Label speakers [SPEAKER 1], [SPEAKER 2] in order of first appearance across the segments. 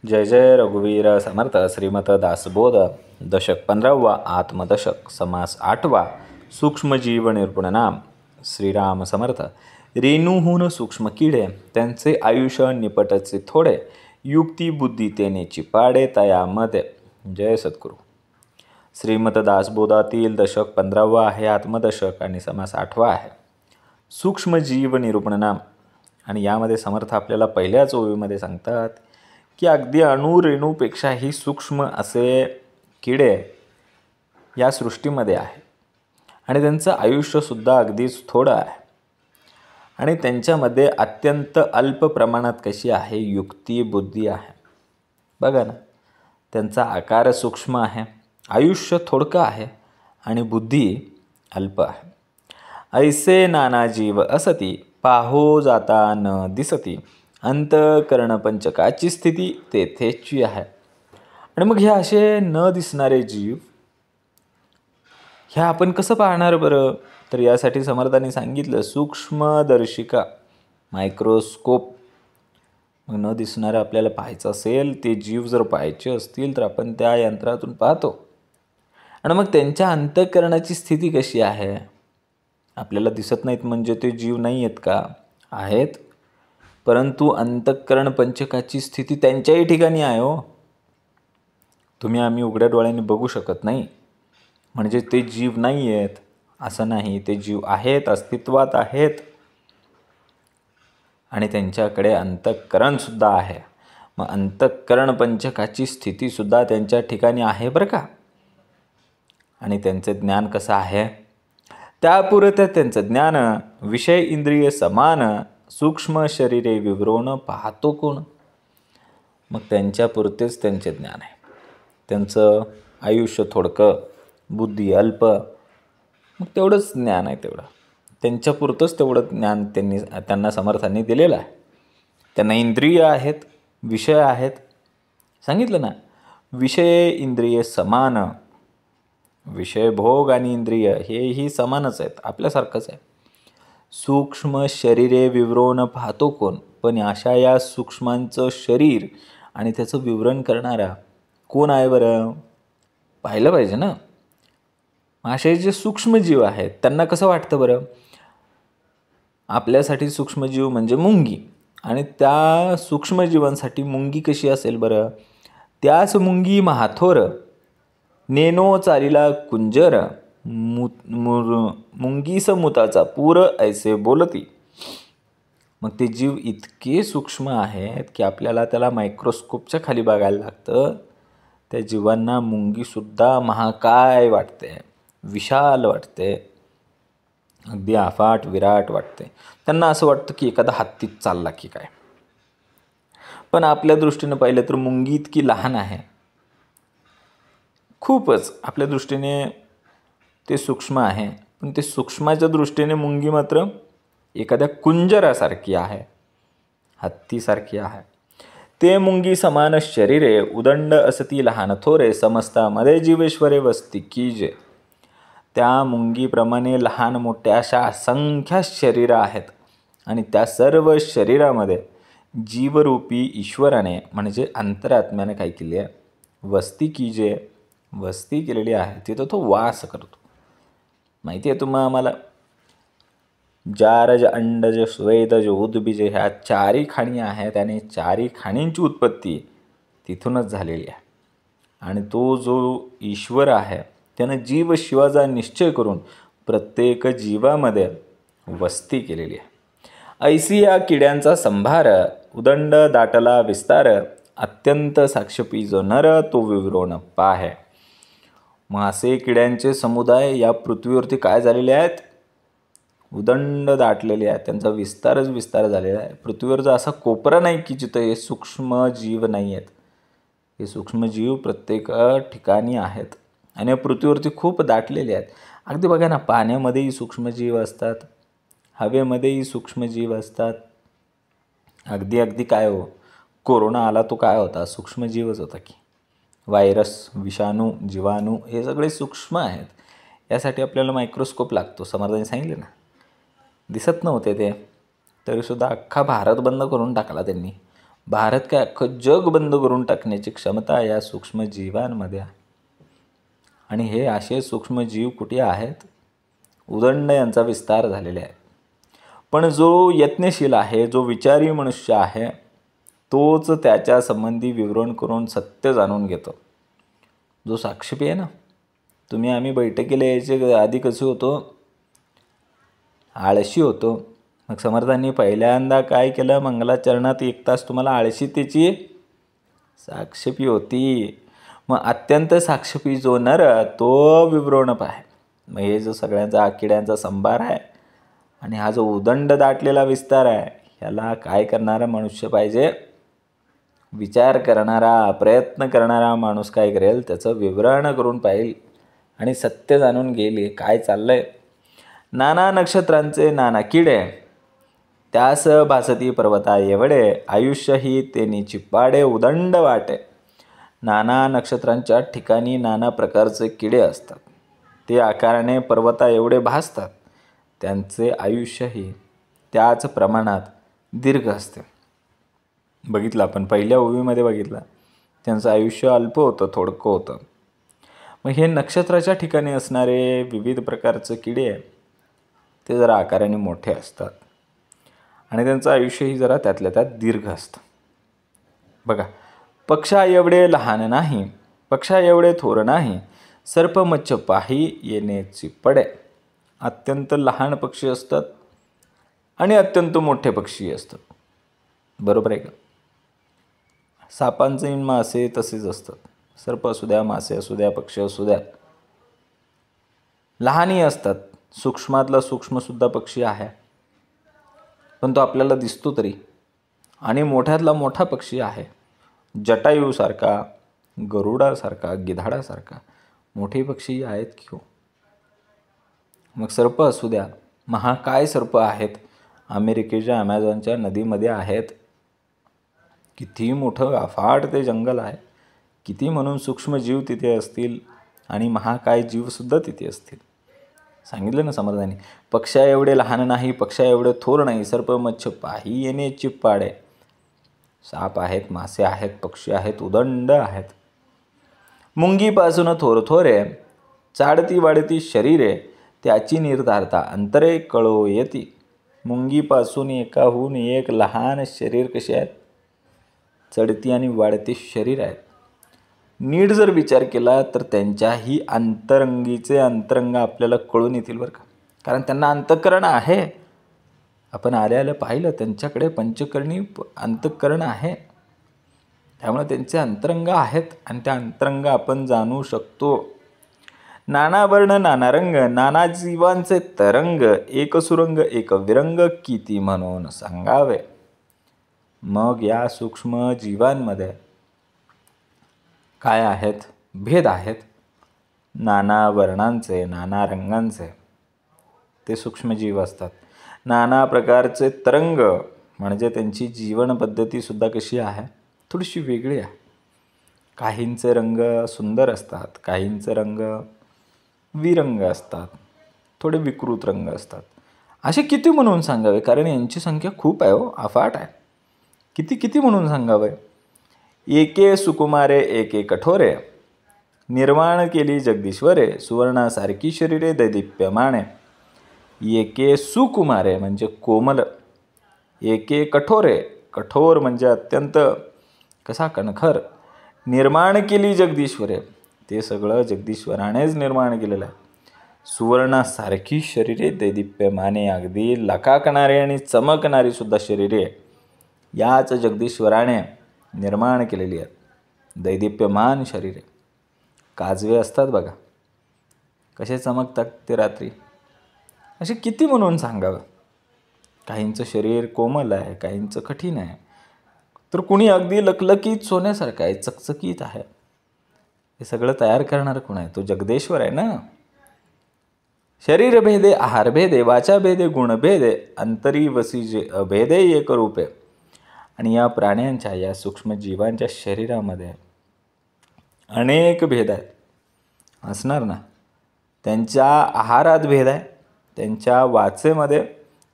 [SPEAKER 1] जय जय रघुवीर समर्थ श्रीमत दासबोध दशक 15वा आत्मदशक समास 8वा सूक्ष्मजीव निरूपणनाम श्रीराम समर्थ रेणूहून सूक्ष्म किडे त्यांचे आयुष्य निपटचे थोडे युक्ती बुद्धी तेनेची पाडे तयामध्ये. जय सद्गुरू. श्रीमत दासबोधातील दशक 15वा आहे आत्मदशक आणि समास 8वा आहे सूक्ष्मजीव निरूपणनाम. आणि यामध्ये समर्थ आपल्याला पहिल्याच ओळीमध्ये सांगतात की अगदी अणुरेणूपेक्षाही सूक्ष्म असे किडे या सृष्टीमध्ये आहे आणि त्यांचं आयुष्यसुद्धा अगदीच थोडं आहे आणि त्यांच्यामध्ये अत्यंत अल्प प्रमाणात कशी आहे युक्ती बुद्धी आहे. बघा ना, त्यांचा आकार सूक्ष्म आहे, आयुष्य थोडकं आहे आणि बुद्धी अल्प आहे. ऐसे नाना जीव असती पाहो जाता न दिसती अंतकरण पंचकाची स्थिती तेथेची आहे. आणि मग हे असे न दिसणारे जीव ह्या आपण कसं पाहणार बरं? तर यासाठी समर्थांनी सांगितलं सूक्ष्मदर्शिका मायक्रोस्कोप. मग न दिसणारं आपल्याला पाहायचं असेल, ते जीव जर पाहायचे असतील तर आपण त्या यंत्रातून पाहतो. आणि मग त्यांच्या अंतःकरणाची स्थिती कशी आहे? आपल्याला दिसत नाहीत म्हणजे ते जीव नाही आहेत का? आहेत, परंतु अंतःकरण पंचकाची स्थिती त्यांच्याही ठिकाणी आहे हो. तुम्ही आम्ही उघड्या डोळ्यांनी बघू शकत नाही म्हणजे ते जीव नाही आहेत असं नाही. ते जीव आहेत, अस्तित्वात आहेत आणि त्यांच्याकडे अंतःकरणसुद्धा आहे. मग अंतःकरण पंचकाची स्थितीसुद्धा त्यांच्या ठिकाणी आहे बरं का. आणि त्यांचे ज्ञान कसं आहे? त्यापुरते त्यांचं ज्ञान विषय इंद्रिय समान सूक्ष्म शरीरे विवरून पाहतो कोण? मग त्यांच्यापुरतेच त्यांचे ज्ञान आहे. त्यांचं आयुष्य थोडकं, बुद्धी अल्प, मग तेवढंच ज्ञान आहे. तेवढं त्यांच्यापुरतंच तेवढं ज्ञान त्यांना समर्थांनी दिलेलं आहे. त्यांना इंद्रिय आहेत, विषय आहेत. सांगितलं ना, विषय इंद्रिय समान. विषय भोग आणि इंद्रिय हेही समानच आहेत, आपल्यासारखंच आहे. सूक्ष्म शरीरे विवरण पाहतो कोण? पण अशा या सूक्ष्मांचं शरीर आणि त्याचं विवरण करणारा कोण आहे बरं? पाहिलं पाहिजे ना. असे जे सूक्ष्मजीव आहेत त्यांना कसं वाटतं बरं? आपल्यासाठी सूक्ष्मजीव म्हणजे मुंगी आणि त्या सूक्ष्मजीवांसाठी मुंगी कशी असेल बरं? त्याच मुंगी महाथोर नेनो चालीला कुंजर मुंगीस मुताचा पूर ऐसे बोलती. मग ते जीव इतके सूक्ष्म आहेत की आपल्याला त्याला मायक्रोस्कोपच्या खाली बघायला लागतं. त्या जीवांना मुंगीसुद्धा महाकाय वाटते, विशाल वाटते, अगदी अफाट विराट वाटते. त्यांना असं वाटतं की एखादा हत्तीच चालला की काय. पण आपल्या दृष्टीनं पाहिलं तर मुंगी इतकी लहान आहे, खूपच आपल्या दृष्टीने ते सूक्ष्म आहे. पण ते सूक्ष्माच्या दृष्टीने मुंगी मात्र एखाद्या कुंजरासारखी आहे, हत्तीसारखी आहे. ते मुंगी समान शरीरे उदंड असती लहान थोरे समजता मध्ये जीवेश्वरे वस्ती कीजे. त्या मुंगीप्रमाणे लहान मोठ्या अशा असंख्य शरीरं आहेत आणि त्या सर्व शरीरामध्ये जीवरूपी ईश्वराने म्हणजे अंतरात्म्याने काय केली आहे? वस्ती कीजे, वस्ती केलेली आहे. तिथं तो वास करतो. माहिती आहे तुम्हाला आम्हाला? जारज अंडज स्वेदज उद्बीज ह्या चारी खाणी आहेत आणि चारी खाणींची उत्पत्ती तिथूनच झालेली आहे. आणि तो जो ईश्वर आहे त्यानं जीव शिवाचा निश्चय करून प्रत्येक जीवामध्ये वस्ती केलेली आहे. ऐसी या किड्यांचा संभार उदंड दाटला विस्तार अत्यंत साक्षपी जो नर तो विवरण पाहे. मग असे किड्यांचे समुदाय या पृथ्वीवरती काय झालेले आहेत? उदंड दाटलेले आहेत. त्यांचा विस्तारच विस्तार झालेला आहे. पृथ्वीवरचा असा कोपरा नाही की जिथं हे सूक्ष्म जीव नाही आहेत. हे सूक्ष्म जीव प्रत्येक ठिकाणी आहेत आणि पृथ्वीवरती खूप दाटलेले आहेत. अगदी बघा ना, पाण्यामध्येही सूक्ष्मजीव असतात, हवेमध्येही सूक्ष्मजीव असतात. अगदी काय हो, कोरोना आला तो काय होता? सूक्ष्मजीवच होता की. व्हायरस, विषाणू, जीवाणू हे सगळे सूक्ष्म आहेत. यासाठी आपल्याला मायक्रोस्कोप लागतो. समर्थांनी सांगितले ना, दिसत नव्हते ते, तरीसुद्धा अख्खा भारत बंद करून टाकला त्यांनी. भारत काय अख्खं जग बंद करून टाकण्याची क्षमता या सूक्ष्मजीवांमध्ये आहे. आणि हे असे सूक्ष्मजीव कुठे आहेत? उदंड यांचा विस्तार झालेला आहे. पण जो यत्नशील आहे, जो विचारी मनुष्य आहे, तोच त्याच्या संबंधी विवरण करून सत्य जाणून घेतो. जो साक्षीपी आहे ना, आम्ही बैठकीला यायचे आधी कसे होतो? आळशी होतो. मग समर्थांनी पहिल्यांदा काय केलं? मंगलाचरणात 1 तास तुम्हाला आळशीतेची साक्षीपी होती. मग अत्यंत साक्षीपी जो नर, तो विवरणप आहे. मग हे जो सगळ्यांचा किड्यांचा संभार आहे आणि हा जो उदंड दाटलेला विस्तार आहे, ह्याला काय करणारा मनुष्य पाहिजे? विचार करणारा, प्रयत्न करणारा माणूस काय करेल? त्याचं विवरण करून पाहिल आणि सत्य जाणून गेली काय चाललंय. नाना नक्षत्रांचे नाना किडे, त्यास भासती पर्वता एवढे, आयुष्य ही तेनी चिप्पाडे उदंड वाटे. नाना नक्षत्रांच्या ठिकाणी नाना प्रकारचे किडे असतात. ते आकाराने पर्वता एवढे भासतात. त्यांचे आयुष्यही त्याच प्रमाणात दीर्घ असते. बघितलं आपण पहिल्या ओवीमध्ये बघितलं, त्यांचं आयुष्य अल्प होतं, थोडकं होतं. मग हे नक्षत्राच्या ठिकाणी असणारे विविध प्रकारचे किडे ते जरा आकाराने मोठे असतात आणि त्यांचं आयुष्यही जरा त्यातल्या त्यात दीर्घ असतं. बघा, पक्षा एवढे लहान नाही, पक्षा एवढे थोर नाही, सर्प मच्छ पाही येण्याची पडे. अत्यंत लहान पक्षी असतात आणि अत्यंत मोठे पक्षी असतात. बरोबर आहे का? सापांचे मासे तसेच असतात. सर्प असू द्या, मासे असू द्या, पक्षी असू द्या, लहानही असतात. सूक्ष्मातला सूक्ष्मसुद्धा पक्षी आहे, पण तो आपल्याला दिसतो तरी. आणि मोठ्यातला मोठा पक्षी आहे, जटायूसारखा, गरुडासारखा, गिधाडासारखा मोठे पक्षी आहेत की हो. मग सर्प असू द्या, महाकाय सर्प आहेत, अमेरिकेच्या ॲमेझॉनच्या नदीमध्ये आहेत. किती मोठं अफाट ते जंगल आहे, किती म्हणून सूक्ष्म जीव तिथे असतील आणि महाकाय जीवसुद्धा तिथे असतील. सांगितलं ना समर्थांनी, पक्षा एवढे लहान नाही, पक्षा एवढे थोर नाही, सर्प मच्छ पाही येणे चिप्पाडे. साप आहेत, मासे आहेत, पक्षी आहेत, उदंड आहेत. मुंगीपासून थोरथोरे, चाडती वाढती शरीरे, त्याची निर्धारता अंतरे कळो येती. मुंगीपासून एकाहून एक लहान शरीर कसे आहेत? चढती आणि वाढती शरीर आहेत. नीट जर विचार केला तर त्यांच्याही अंतरंगीचे अंतरंग आपल्याला कळून येतील बरं का. कारण त्यांना अंतःकरण आहे. आपण आल्याला पाहिलं, त्यांच्याकडे पंचकर्णी अंतःकरण आहे. त्यामुळे त्यांचे अंतरंग आहेत आणि त्या अंतरंग आपण जाणू शकतो. नाना वर्ण नाना रंग, नाना जीवांचे तरंग, एक सुरंग एक विरंग, किती म्हणून सांगावे. मग या सूक्ष्म जीवांमध्ये काय आहेत? भेद आहेत. नाना वर्णांचे, नाना रंगांचे ते सूक्ष्मजीव असतात. नाना प्रकारचे तरंग, म्हणजे त्यांची जीवन पद्धतीसुद्धा कशी आहे? थोडीशी वेगळी आहे. काहींचे रंग सुंदर असतात, काहींचे रंग विरंग असतात, थोडे विकृत रंग असतात. असे किती म्हणून सांगावे? कारण यांची संख्या खूप आहे हो, अफाट आहे. किती किती म्हणून सांगावे? एके सुकुमारे एके कठोरे, निर्माण केली जगदीश्वरे, सुवर्णासारखी शरीरे दैदिप्यमाने. एके सुकुमारे म्हणजे कोमल, एके कठोरे, कठोर म्हणजे अत्यंत कसा कणखर. निर्माण केली जगदीश्वरे, ते सगळं जगदीश्वरानेच निर्माण केलेलं आहे. सुवर्णासारखी शरीरे दैदिप्यमाने, अगदी लकाकणारी आणि चमकणारी सुद्धा शरीरे याच जगदीश्वराने निर्माण केलेली आहेत. दैदिप्यमान शरीरे. काजवे असतात बघा, कसे चमकतात ते रात्री. असे किती म्हणून सांगावं? काहींचं शरीर कोमल आहे, काहींचं कठीण आहे, तर कुणी अगदी लकलकीत सोन्यासारखं आहे, चकचकीत आहे. हे सगळं तयार करणारं कोण आहे? तो जगदेश्वर आहे ना. शरीरभेदे आहारभेदे, वाचाभेदे गुणभेदे, अंतरी वसिजे अभेदे एक रूपे. आणि या प्राण्यांच्या, या सूक्ष्म जीवांच्या शरीरामध्ये अनेक भेद आहेत. असणार ना. त्यांच्या आहारात भेद आहे, त्यांच्या वाचेमध्ये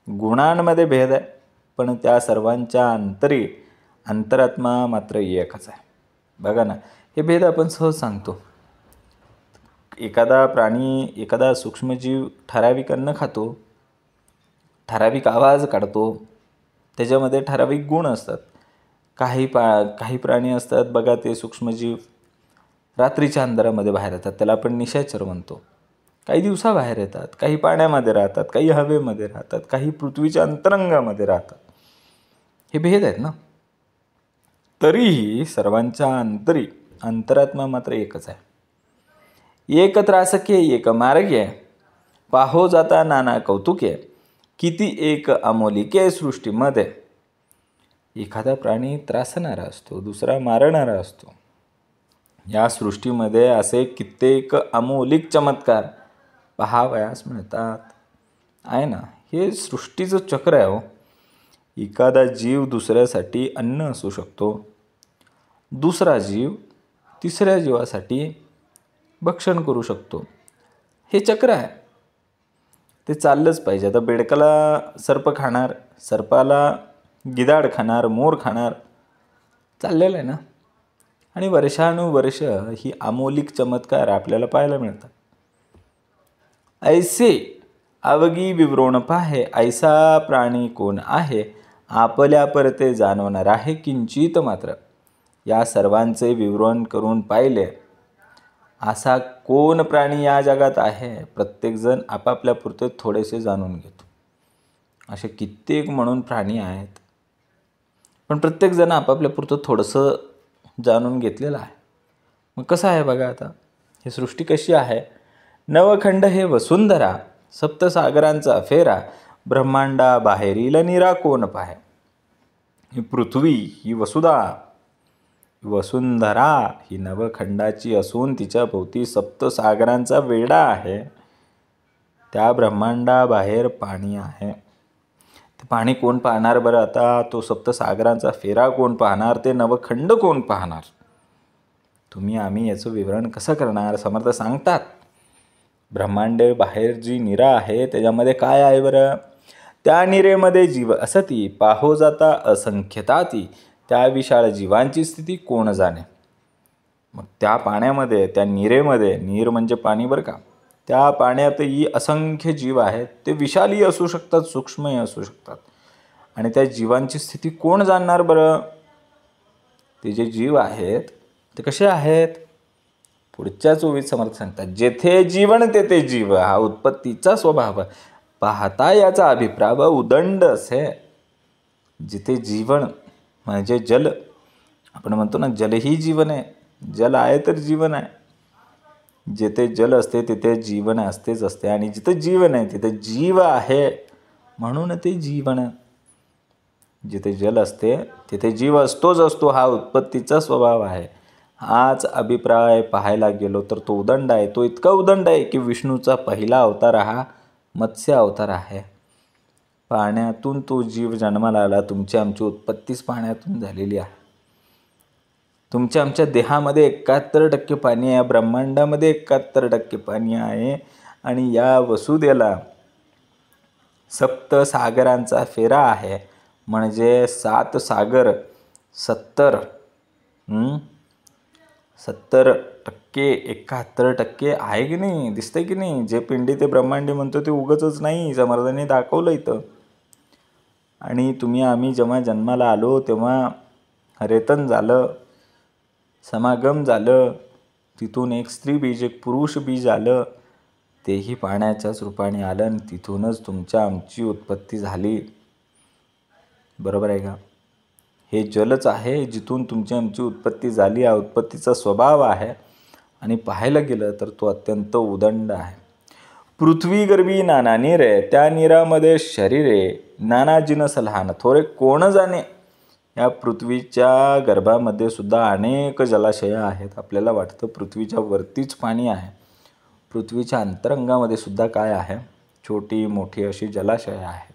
[SPEAKER 1] गुणांमध्ये भेद आहे, पण त्या सर्वांच्या अंतरी अंतरात्मा मात्र एकच आहे. बघा ना, हे भेद आपण सहज सांगतो. एखादा प्राणी, एखादा सूक्ष्मजीव ठराविक अन्न खातो, ठराविक आवाज काढतो, त्याच्यामध्ये ठराविक गुण असतात. काही प्राणी असतात बघा, ते सूक्ष्मजीव रात्रीच्या अंधारामध्ये बाहेर येतात, त्याला आपण निशाचर म्हणतो. काही दिवसाबाहेर येतात, काही पाण्यामध्ये राहतात, काही हवेमध्ये राहतात, काही पृथ्वीच्या अंतरंगामध्ये राहतात. हे भेद आहेत ना. तरीही सर्वांच्या अंतरात्मा मात्र एकच आहे. एक त्रासके एक मार्गे, पाहो जाता नाना कौतुके, किती एक अमोलिके सृष्टीमध्ये. एखादा प्राणी त्रासणारा असतो, दुसरा मारणारा असतो. या सृष्टीमध्ये असे कित्येक अमोलिक चमत्कार पहावयास मिळतात. आहे ना, हे सृष्टीचं चक्र आहे हो. एखादा जीव दुसऱ्यासाठी अन्न असू शकतो, दुसरा जीव तिसऱ्या जीवासाठी भक्षण करू शकतो. हे चक्र आहे, ते चाललंच पाहिजे. आता बेडकाला सर्प खाणार, सर्पाला गिधाड खाणार, मोर खाणार, चाललेलं आहे ना. आणि वर्षानुवर्ष ही अमोलिक चमत्कार आपल्याला पाहायला मिळतात. ऐसे अवघी विवरण पाहे, ऐसा प्राणी कोण आहे, आपल्या परते जाणवणार आहे किंचित मात्र. या सर्वांचे विवरण करून पाहिले, असा कोण प्राणी या जगात आहे. प्रत्येकजण आपापल्या पुरते थोडेसे जाणून घेतो. असे कित्येक म्हणून प्राणी आहेत, पण प्रत्येकजण आपापल्या पुरतं थोडंसं जाणून घेतलेलं आहे. मग कसं आहे बघा, आता ही सृष्टी कशी आहे. नवखंड हे वसुंधरा, सप्तसागरांचा फेरा, ब्रह्मांडा बाहेरील निरा कोण पाहे. ही पृथ्वी ही वसुंधरा ही नवखंडाची असून तिच्या भोवती सप्तसागरांचा वेढा आहे. त्या ब्रह्मांडाबाहेर पाणी आहे. ते पाणी कोण पाहणार बरं. आता तो सप्तसागरांचा फेरा कोण पाहणार, ते नवखंड कोण पाहणार. तुम्ही आम्ही याचं विवरण कसं करणार. समर्थ सांगतात, ब्रह्मांड बाहेर जी निरा आहे त्याच्यामध्ये काय आहे बरं. त्या निरेमध्ये जीव असती, पाहो जाता असंख्यताती, त्या विशाळ जीवांची स्थिती कोण जाणे. मग त्या पाण्यामध्ये, त्या निरेमध्ये, नीर म्हणजे पाणी बरं का, त्या पाण्यातही असंख्य जीव आहेत. ते विशालही असू शकतात, सूक्ष्मही असू शकतात. आणि त्या जीवांची स्थिती कोण जाणणार बरं. ते जे जीव आहेत ते कसे आहेत. पुढच्याच ओळीत समर्थ सांगतात, जेथे जीवन तेथे जीव, हा उत्पत्तीचा स्वभाव, पाहता याचा अभिप्राय उदंड असे. जिथे जीवन म्हणजे जल, आपण म्हणतो ना जल ही जीवन आहे. जल आहे तर जीवन आहे. जिथे जल असते तिथे जीवन असतेच असते. आणि जिथे जीवन आहे तिथे जीव आहे, म्हणून ते जीवन. जिथे जल असते तिथे जीव असतोच असतो. हा उत्पत्तीचा स्वभाव आहे. हाच अभिप्राय पाहायला गेलो तर तो उदंड आहे. तो इतका उदंड आहे की विष्णूचा पहिला अवतार हा मत्स्य अवतार आहे. पाण्यातून तो जीव जन्माला आला. तुमची आमची उत्पत्तीच पाण्यातून झालेली आहे. तुमच्या आमच्या देहामध्ये 71% पाणी आहे, ब्रह्मांडामध्ये 71% पाणी आहे. आणि या वसुदेला सप्तसागरांचा फेरा आहे. म्हणजे 7 सागर 70% 71% आहे की नाही. दिसतंय की नाही. जे पिंडी ते ब्रह्मांडी म्हणतो ते उगाचच नाही, समर्थाने दाखवलं इथं. आणि तुम्ही आम्ही जेव्हा जन्माला आलो तेव्हा रेतन झालं, समागम झालं. तिथून एक स्त्री बीज एक पुरुष बीज आलं. तेही पाण्याच्याच रूपाने आलं आणि तिथूनच तुमच्या आमची उत्पत्ती झाली. बरोबर आहे का. हे जलच आहे जिथून तुमची आमची उत्पत्ती झाली. हा उत्पत्तीचा स्वभाव आहे. आणि पाहायला गेलं तर तो अत्यंत उदंड आहे. पृथ्वी गर्भी नाना नीरे, त्या नीरामध्ये शरीरे, नाना जिनस लहान थोरे कोण जाणे. या पृथ्वीच्या गर्भामध्ये सुद्धा अनेक जलाशय आहेत. आपल्याला वाटतं पृथ्वीच्या वरतीच पाणी आहे. पृथ्वीच्या अंतरंगामध्ये सुद्धा काय आहे, छोटी मोठी अशी जलाशय आहेत.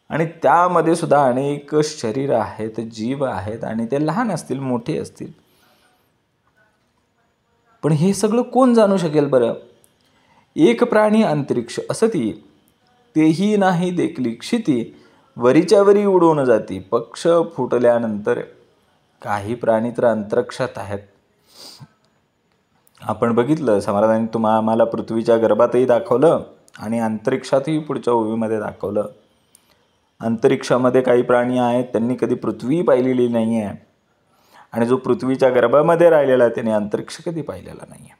[SPEAKER 1] आणि त्यामध्ये सुद्धा अनेक शरीर आहेत, जीव आहेत. आणि ते लहान असतील मोठे असतील. पण हे सगळं कोण जाणू शकेल बरं. एक प्राणी अंतरिक्ष असती, तेही नाही देखली क्षिती, वरीच्या वरी उडवून जाती. पक्ष फुटल्यानंतर काही प्राणी तर अंतरिक्षात आहेत. आपण बघितलं, समर्थांनी आम्हाला पृथ्वीच्या गर्भातही दाखवलं आणि अंतरिक्षातही पुढच्या ओवीमध्ये दाखवलं. अंतरिक्षामध्ये काही प्राणी आहेत, त्यांनी कधी पृथ्वी पाहिलेली नाही आहे. आणि जो पृथ्वीच्या गर्भामध्ये राहिलेला आहे त्याने अंतरिक्ष कधी पाहिलेला नाही आहे.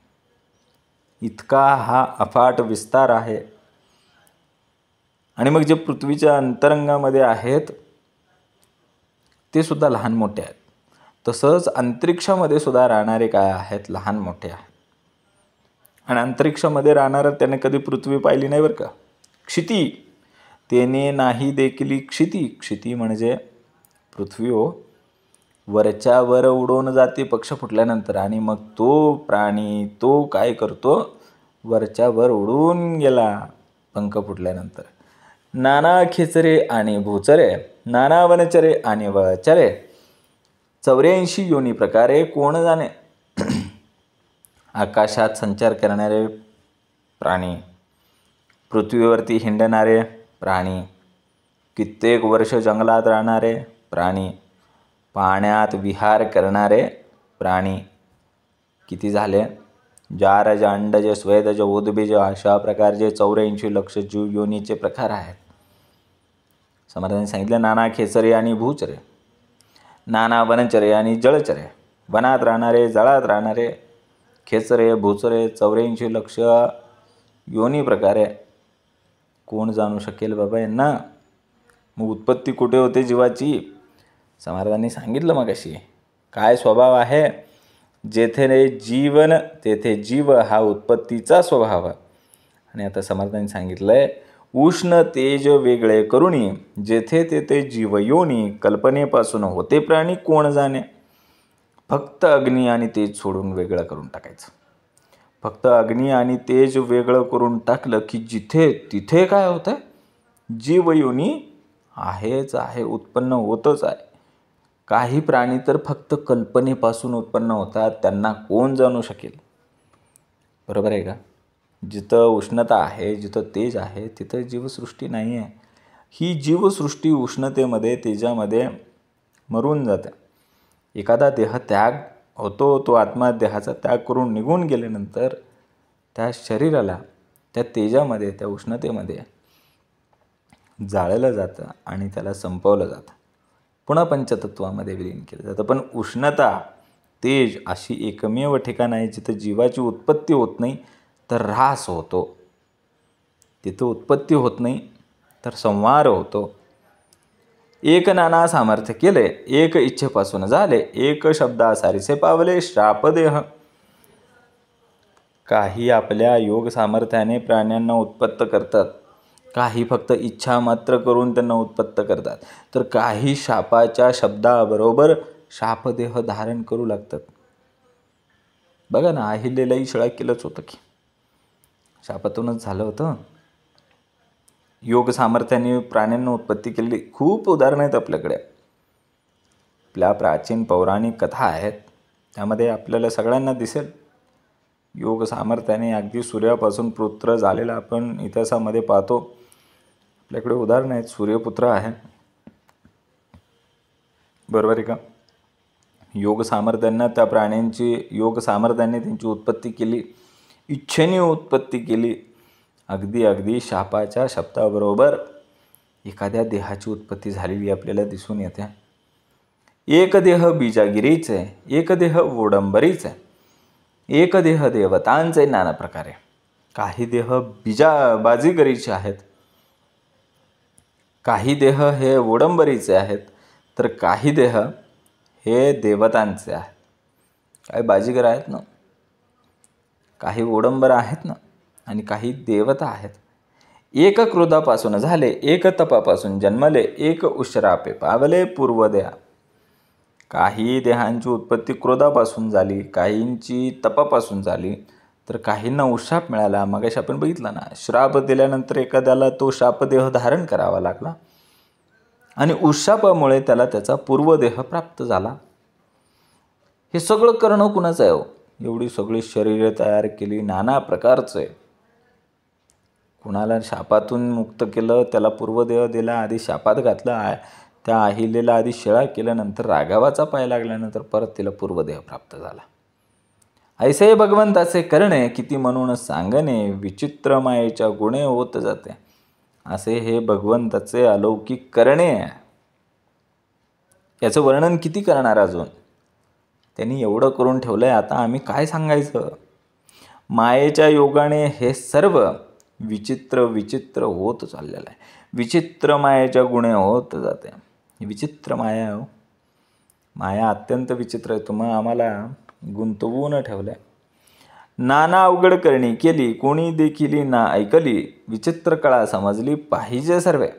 [SPEAKER 1] इतका हा अफाट विस्तार आहे. आणि मग जे पृथ्वीच्या अंतरंगामध्ये आहेत ते सुद्धा लहान मोठे आहेत. तसंच अंतरिक्षामध्ये सुद्धा राहणारे काय आहेत, लहान मोठे आहेत. आणि अंतरिक्षामध्ये राहणारं त्याने कधी पृथ्वी पाहिली नाही बरं का. क्षिती त्याने नाही देखील क्षिती. क्षिती म्हणजे पृथ्वी हो, वरच्या वर उडवून जाते पक्ष फुटल्यानंतर. आणि मग तो प्राणी तो काय करतो, वरच्या वर उडून गेला पंख फुटल्यानंतर. नाना खेचरे आणि भूचरे, नाना वनचरे आणि वळचरे, 84 योनी प्रकारे कोण जाणे. आकाशात संचार करणारे प्राणी, पृथ्वीवरती हिंडणारे प्राणी, कित्येक वर्ष जंगलात राहणारे प्राणी, पाण्यात विहार करणारे प्राणी किती झाले, जारज, अंडज, स्वेदज, उद्बीज अशा प्रकारचे 84 लक्ष जीव योनीचे प्रकार आहेत. समर्थांनी सांगितलं नाना खेचरे आणि भूचरे, नाना वनचरे आणि जळचरे. वनात राहणारे, जळात राहणारे, खेचरे, भूचरे, 84 लक्ष योनी प्रकारे कोण जाणू शकेल बाबा यांना. मग उत्पत्ती कुठे होते जीवाची, समर्थांनी सांगितलं मगाशी. काय स्वभाव आहे, जेथे जीवन तेथे जीव हा उत्पत्तीचा स्वभाव. आणि आता समर्थांनी सांगितलंय उष्ण तेज वेगळे करुणी, जेथे तेथे जीवयोनी, कल्पनेपासून होते प्राणी कोण जाणे. फक्त अग्नी आणि तेज सोडून वेगळं करून टाकायचं. फक्त अग्नी आणि तेज वेगळं करून टाकलं की जिथे तिथे काय होतं, जीवयोनी आहेच आहे, उत्पन्न होतच आहे. काही प्राणी तर फक्त कल्पनेपासून उत्पन्न होतात, त्यांना कोण जाणू शकेल. बरोबर आहे का. जिथं उष्णता आहे, जिथं तेज आहे, तिथं जीवसृष्टी नाही आहे. ही जीवसृष्टी उष्णतेमध्ये तेजामध्ये मरून जाते. एखादा देह त्याग होतो, तो आत्मा देहाचा त्याग करून निघून गेल्यानंतर त्या शरीराला त्या तेजामध्ये, त्या उष्णतेमध्ये जाळलं जातं आणि त्याला संपवलं जातं. पुन्हा पंचतत्वामध्ये विलीन केलं जातं. पण उष्णता, तेज अशी एकमेव ठिकाण आहे जिथं जीवाची उत्पत्ती होत नाही तर ऱ्हास होतो. तिथं उत्पत्ती होत नाही तर संहार होतो. एक नाना सामर्थ्य केले, एक इच्छेपासून झाले, एक शब्दासारीसे पावले श्रापदेह. काही आपल्या योग सामर्थ्याने प्राण्यांना उत्पत्त करतात, काही फक्त इच्छा मात्र करून त्यांना उत्पत्त करतात, तर काही शापाच्या शब्दाबरोबर शापदेह धारण करू लागतात. बघा ना, अहिल्यालाही शिळा केलंच होतं की, शापातूनच झालं होतं. योग सामर्थ्याने प्राण्यांना उत्पत्ती केलेली खूप उदाहरणं आहेत आपल्याकडे. आपल्या प्राचीन पौराणिक कथा आहेत, त्यामध्ये आपल्याला सगळ्यांना दिसेल योग सामर्थ्याने अगदी सूर्यापासून पुत्र झालेला आपण इतिहासामध्ये पाहतो. आपल्याकडे उदाहरणं आहेत. सूर्यपुत्र आहे, बरोबर आहे का. योग सामर्थ्यांना त्या प्राण्यांची, योग सामर्थ्याने त्यांची उत्पत्ती केली, इच्छेने उत्पत्ती केली. अगदी शापाच्या शब्दाबरोबर एखाद्या देहाची उत्पत्ती झालेली आपल्याला दिसून येते. एक देह बीजागिरीचे, एक देह वोडंबरीचे, एक देह देवतांचे नाना प्रकारे. काही देह बाजीगरीचे आहेत, काही देह हे वोडंबरीचे आहेत, तर काही देह हे देवतांचे आहेत. काही बाजीगर आहेत ना, काही वोडंबर आहेत ना, आणि काही देवता आहेत. एक क्रोधापासून झाले, एक तपापासून जन्मले, एक उश्रापे पावले पूर्वदेहा. काही देहांची उत्पत्ती क्रोधापासून झाली, काहींची तपापासून झाली, तर काहींना उशाप मिळाला. मगाशी आपण बघितलं ना, श्राप दिल्यानंतर एखाद्याला तो शापदेह धारण करावा लागला आणि उशापामुळे त्याला त्याचा पूर्वदेह प्राप्त झाला. हे सगळं करणं कुणाचं आहे हो? एवढी सगळी शरीरे तयार केली नाना प्रकारचे, कुणाला शापातून मुक्त केलं, त्याला पूर्वदेह दिला, आधी शापात घातलं, त्या अहिलेला आधी शिळा केल्यानंतर राघवाचा पाय लागल्यानंतर परत तिला पूर्वदेह प्राप्त झाला. ऐसे भगवंताचे करणे किती म्हणून सांगणे, विचित्र मायेच्या गुणे होत जाते. असे हे भगवंताचे अलौकिक करणे. याचं वर्णन किती करणार अजून. त्यांनी एवढं करून ठेवलंय, आता आम्ही काय सांगायचं. मायेच्या योगाने हे सर्व विचित्र विचित्र होत चाललेलं आहे. विचित्र मायेच्या गुणे होत जाते. विचित्र माया हो, माया अत्यंत विचित्र आहे. आम्हाला गुंतवून ठेवलंय. नाना अवघड करणी केली, कोणी देखील ना ऐकली, विचित्र कळा समजली पाहिजे सर्वे.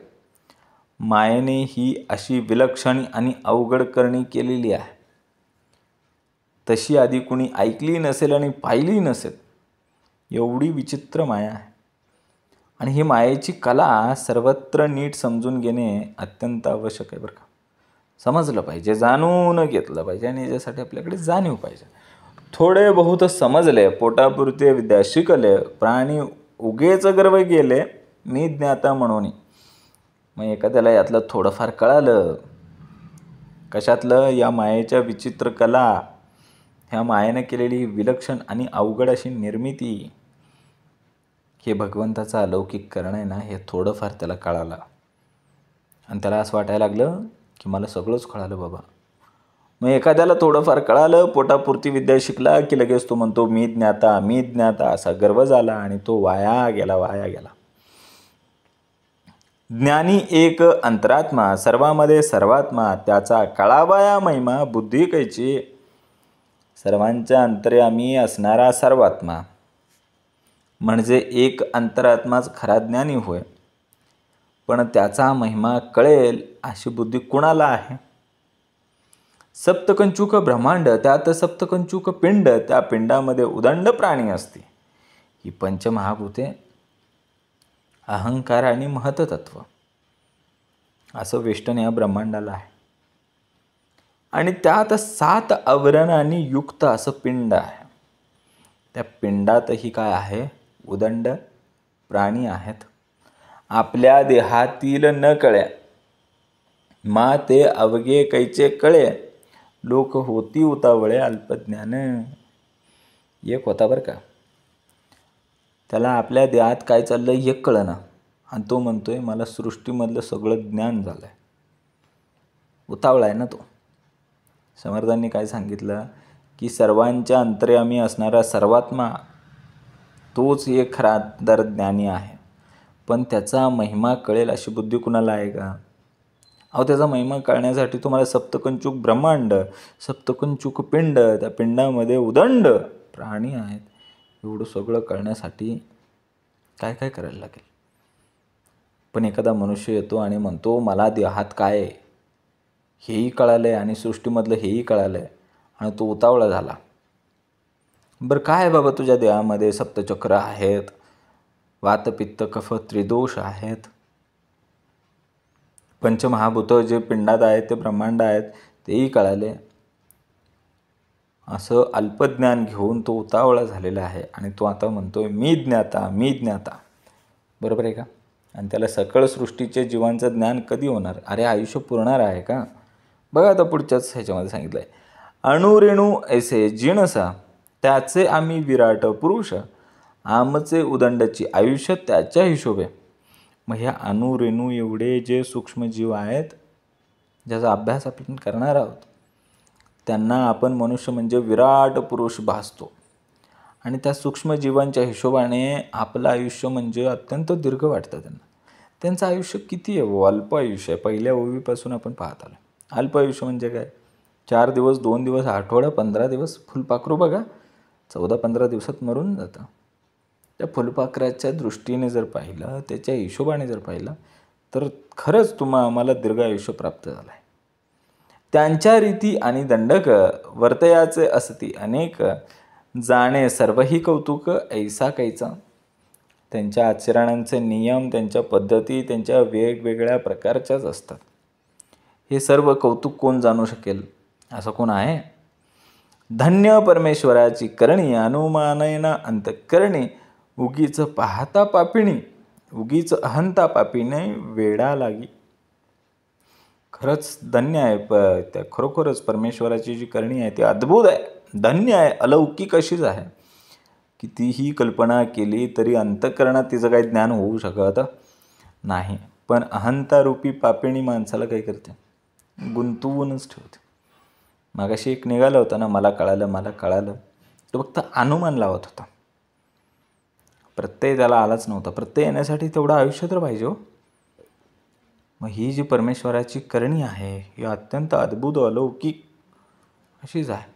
[SPEAKER 1] मायेने ही अशी विलक्षण आणि अवघड करणी केलेली आहे, तशी आधी कुणी ऐकली नसेल आणि पाहिली नसेल. एवढी विचित्र माया आहे. आणि ही मायेची कला सर्वत्र नीट समजून घेणे अत्यंत आवश्यक आहे बरं का. समजलं पाहिजे, जाणून घेतलं पाहिजे आणि याच्यासाठी आपल्याकडे जाणीव पाहिजे. थोडे बहुत समजले, पोटापुरते विद्या शिकले, प्राणी उगेच गर्व गेले, मी ज्ञाता म्हणून. मग एखाद्याला यातलं थोडंफार कळालं, कशातलं, या मायेच्या विचित्र कला, ह्या मायेने केलेली विलक्षण आणि अवघड अशी निर्मिती, हे भगवंताचं अलौकिक करणं आहे ना, हे थोडंफार त्याला कळालं आणि त्याला असं वाटायला लागलं की मला सगळंच कळालं बाबा. मग एखाद्याला थोडंफार कळालं, पोटापुरती विद्या शिकला की लगेच तो म्हणतो मी ज्ञाता, मी ज्ञाता, असा गर्व झाला आणि तो वाया गेला. ज्ञानी एक अंतरात्मा, सर्वामध्ये सर्वात्मा, त्याचा कळावाया महिमा, बुद्धी कैची. सर्वांच्या अंतर्यामी असणारा सर्वात्मा म्हणजे एक अंतरात्माच खरा ज्ञानी होय. पण त्याचा महिमा कळेल अशी बुद्धी कुणाला आहे. सप्तकंचुक ब्रह्मांड, त्यात सप्तकंचुक पिंड, त्या पिंडामध्ये उदंड प्राणी असते. ही पंचमहाभूते, अहंकार आणि महतत्व असं वेष्टन या ब्रह्मांडाला आहे. आणि त्यात 7 आवरणांनी युक्त असं पिंड आहे. त्या पिंडातही काय आहे, उदंड प्राणी आहेत. आपल्या देहातील न कळ्या मा ते अवघे कैचे कळे, लोक होती उतावळे अल्पज्ञान. एक होता बरं का, त्याला आपल्या देहात काय चाललं हे कळना आणि तो म्हणतोय मला सृष्टीमधलं सगळं ज्ञान झालं आहे. उतावळा आहे ना तो. समर्थांनी काय सांगितलं की सर्वांच्या अंतर्यामी असणारा सर्वात्मा तोच एक खरा दर ज्ञानी आहे. पण त्याचा महिमा कळेल अशी बुद्धी कुणाला आहे का. अहो, त्याचा महिमा कळण्यासाठी तुम्हाला सप्तकंचुक ब्रह्मांड, सप्तकंचुक पिंड, त्या पिंडामध्ये उदंड प्राणी आहेत, एवढं सगळं कळण्यासाठी काय काय करायला लागेल. पण एखादा मनुष्य येतो आणि म्हणतो मला देहात काय हेही कळालं आणि सृष्टीमधलं हेही कळालं आणि तो उतावळा झाला. बरं काय आहे बाबा तुझ्या देहामध्ये, सप्तचक्र आहेत, वात पित्त कफ त्रिदोष आहेत, पंचमहाभूत जे पिंडात आहेत, ते ब्रह्मांड आहेत, तेही कळाले. असं अल्पज्ञान घेऊन तो उतावळा झालेला आहे आणि तो आता म्हणतोय मी ज्ञाता, मी ज्ञाता. बरोबर आहे का. आणि त्याला सकळ सृष्टीचे जीवांचं ज्ञान कधी होणार. अरे आयुष्य पुरणार आहे का. बघा आता पुढच्याच ह्याच्यामध्ये सांगितलं आहे, अणुरेणू ऐसे जिणसा, त्याचे आम्ही विराट पुरुष, आमचे उदंडची आयुष्य त्याच्या हिशोबे. मग ह्या अणुरेणू एवढे जे सूक्ष्मजीव आहेत, ज्याचा अभ्यास आपण करणार आहोत, त्यांना आपण मनुष्य म्हणजे विराट पुरुष भासतो. आणि त्या सूक्ष्मजीवांच्या हिशोबाने आपलं आयुष्य म्हणजे अत्यंत दीर्घ वाटतं त्यांना. त्यांचं आयुष्य किती आहे, अल्प आयुष्य आहे. पहिल्या ओवीपासून आपण पाहत आलो. अल्प आयुष्य म्हणजे काय, 4 दिवस, 2 दिवस, आठवडा, 15 दिवस. फुलपाखरू बघा 14-15 दिवसात मरून जातं. त्या फुलपाखराच्या दृष्टीने जर पाहिलं, त्याच्या हिशोबाने जर पाहिलं, तर खरंच आम्हाला दीर्घ आयुष्य प्राप्त झालं आहे. त्यांच्या रीती आणि दंडक वर्तयाचे असती अनेक, जाणे सर्वही कौतुक ऐसा कैचा. त्यांच्या आचरणांचे नियम, त्यांच्या पद्धती, त्यांच्या वेगवेगळ्या प्रकारच्याच असतात. हे सर्व कौतुक कोण जाणू शकेल, असं कोण आहे. धन्य परमेश्वराची करणी, अनुमानयना अंतकरणी, उगीच पाहता पापिणी. उगीच अहंता पापीने वेडा लागी. खरंच धन्य आहे. त्या खरोखरच परमेश्वराची जी करणी आहे ती अद्भुत आहे, धन्य आहे, अलौकिक अशीच आहे. कितीही कल्पना केली तरी अंतःकरणात तिचं काही ज्ञान होऊ शकत नाही. पण अहंतारूपी पापिणी माणसाला काय करते, गुंतवूनच ठेवते. मागाशी एक निघाला होता ना, मला कळालं, तो फक्त अनुमान लावत होता. प्रत्यय त्याला आलाच नव्हता. प्रत्यय येण्यासाठी तेवढं आयुष्य तर पाहिजे हो. मग ही जी परमेश्वराची करणी आहे ही अत्यंत अद्भुत अलौकिक अशीच आहे.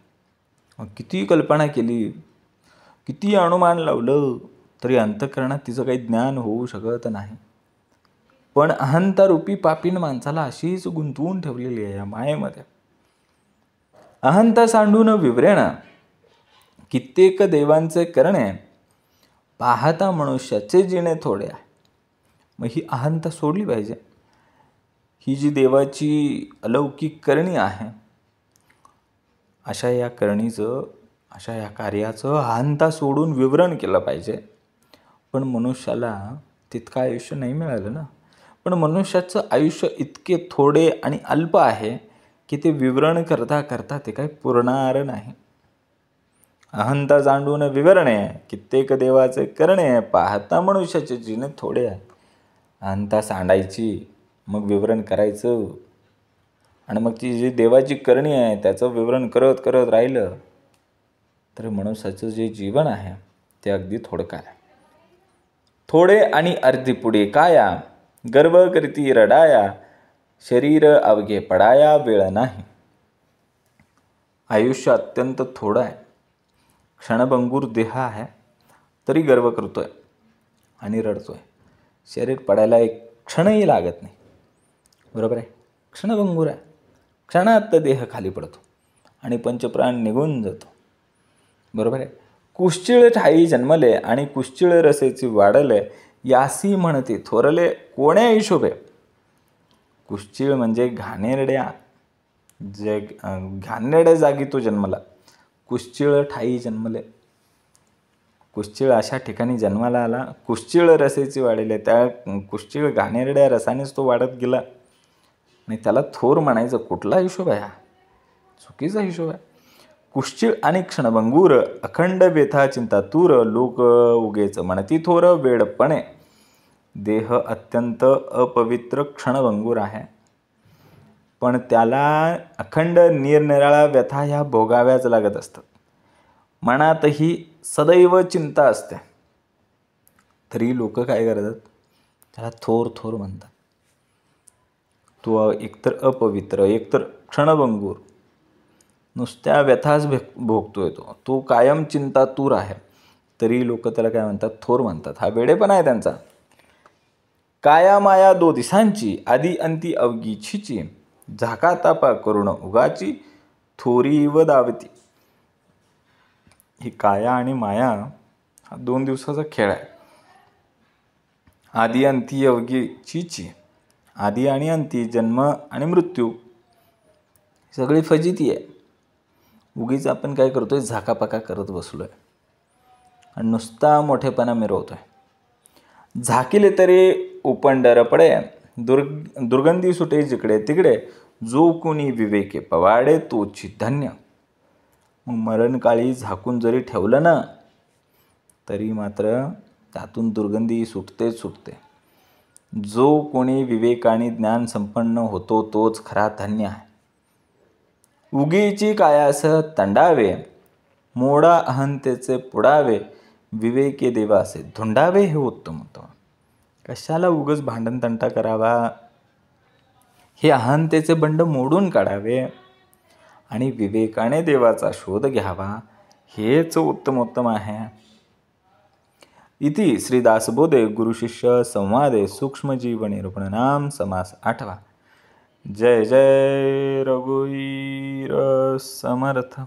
[SPEAKER 1] मग किती कल्पना केली, किती अनुमान लावलं तरी अंतःकरणात तिचं काही ज्ञान होऊ शकत नाही. पण अहंतारूपी पापीन माणसाला अशीच गुंतवून ठेवलेली आहे या मायेमध्ये. अहंता सांडून विवरेण कित्येक देवांचे करणे, पाहता मनुष्याचे जिणे थोडे आहे. मग ही अहंता सोडली पाहिजे. ही जी देवाची अलौकिक करणी आहे, अशा या करणीचं, अशा या कार्याचं अहंता सोडून विवरण केलं पाहिजे. पण मनुष्याला तितकं आयुष्य नाही मिळालं ना. पण मनुष्याचं आयुष्य इतके थोडे आणि अल्प आहे की ते विवरण करता करता ते काही पुरणार नाही. अहंता जाणून विवरणे कित्येक देवाचे करणे, पाहता मनुष्याचे जिणे थोडे आहे. अहंता सांडायची, मग विवरण करायचं, आणि मग ती जी देवाची करणी आहे त्याचं विवरण करत करत राहिलं तर मनुष्याचं जे जीवन आहे ते अगदी थोडकं आहे. थोडे आणि अर्धी पुढे काया, गर्व करती रडाया, शरीर अवघे पडाया वेळ नाही. आयुष्य अत्यंत थोडं आहे, क्षणभंगूर देह आहे, तरी गर्व करतोय आणि रडतोय. शरीर पडायला एक क्षणही लागत नाही. बरोबर आहे, क्षणभंगूर आहे. क्षणात देह खाली पडतो आणि पंचप्राण निघून जातो. बरोबर आहे. कुश्चिळ ठाई जन्मले आणि कुश्चिळ रसेची वाढले, यासी म्हणते थोरले कोण्या हिशोबे. कुश्चिळ म्हणजे घाणेरड्या घाणेरड्या जागी तो जन्मला. कुश्चिळ ठाई जन्मले, कुश्चिळ अशा ठिकाणी जन्माला आला. कुश्चिळ रसेची वाढले, त्या कुश्चिळ घाणेरड्या रसानेच तो वाढत गेला. आणि त्याला थोर म्हणायचं कुठला हिशोब आहे हा? चुकीचा हिशोब आहे. कुश्चिळ आणि क्षणभंगूर अखंड व्यथा चिंता तूर, लोक उगेच म्हणती थोर वेडपणे. देह अत्यंत अपवित्र क्षणभंगूर आहे, पण त्याला अखंड निरनिराळ्या व्यथा ह्या भोगाव्याच लागत असतात. मनातही सदैव चिंता असते, तरी लोक काय करतात, त्याला थोर थोर म्हणतात. तो एकतर अपवित्र, एकतर क्षणभंगूर, नुसत्या व्यथाच भोगतोय. तो कायम चिंतातूर आहे, तरी लोक त्याला काय म्हणतात, थोर म्हणतात. हा वेडेपणा आहे त्यांचा. काया माया दो दिसांची, आधी अंती अवघीचीची, झाका तापा करुण उगाची, थोरी व दावती. ही काया आणि माया हा 2 दिवसाचा खेळ आहे. आधी अंती अवघीचीची, आधी आणि अंती, जन्म आणि मृत्यू, सगळी फजिती आहे. उगीच आपण काय करतोय, झाकापाका करत बसलोय आणि नुसता मोठेपणा मिरवतोय. झाकिले तरी उपंडर पडे, दुर्गंधी सुटे जिकडे तिकडे, जो कोणी विवेके पवाडे तोची धन्य. मग मरणकाळी झाकून जरी ठेवलं ना, तरी मात्र त्यातून दुर्गंधी सुटतेच सुटते. जो कोणी विवेकाने ज्ञान संपन्न होतो तोच खरा धन्य आहे. उगीची कायास तंडावे, मोडा अहंतेचे पुडावे, विवेके देवासे धुंडावे, हे उत्तम होतं. कशाला उगच भांडण तंटा करावा, हे अहंतेचे बंड मोडून काढावे आणि विवेकाने देवाचा शोध घ्यावा, हेच उत्तमोत्तम आहे. इति श्री दासबोधे गुरुशिष्य संवादे सूक्ष्मजीव निरूपणनाम समास 8वा. जय जय रघुवीर समर्थ.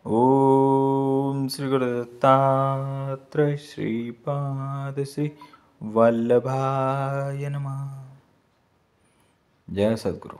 [SPEAKER 1] ओम श्री गुरुदत्तात्रय श्रीपाद श्री वल्लभाय नमः. जय सद्गुरु.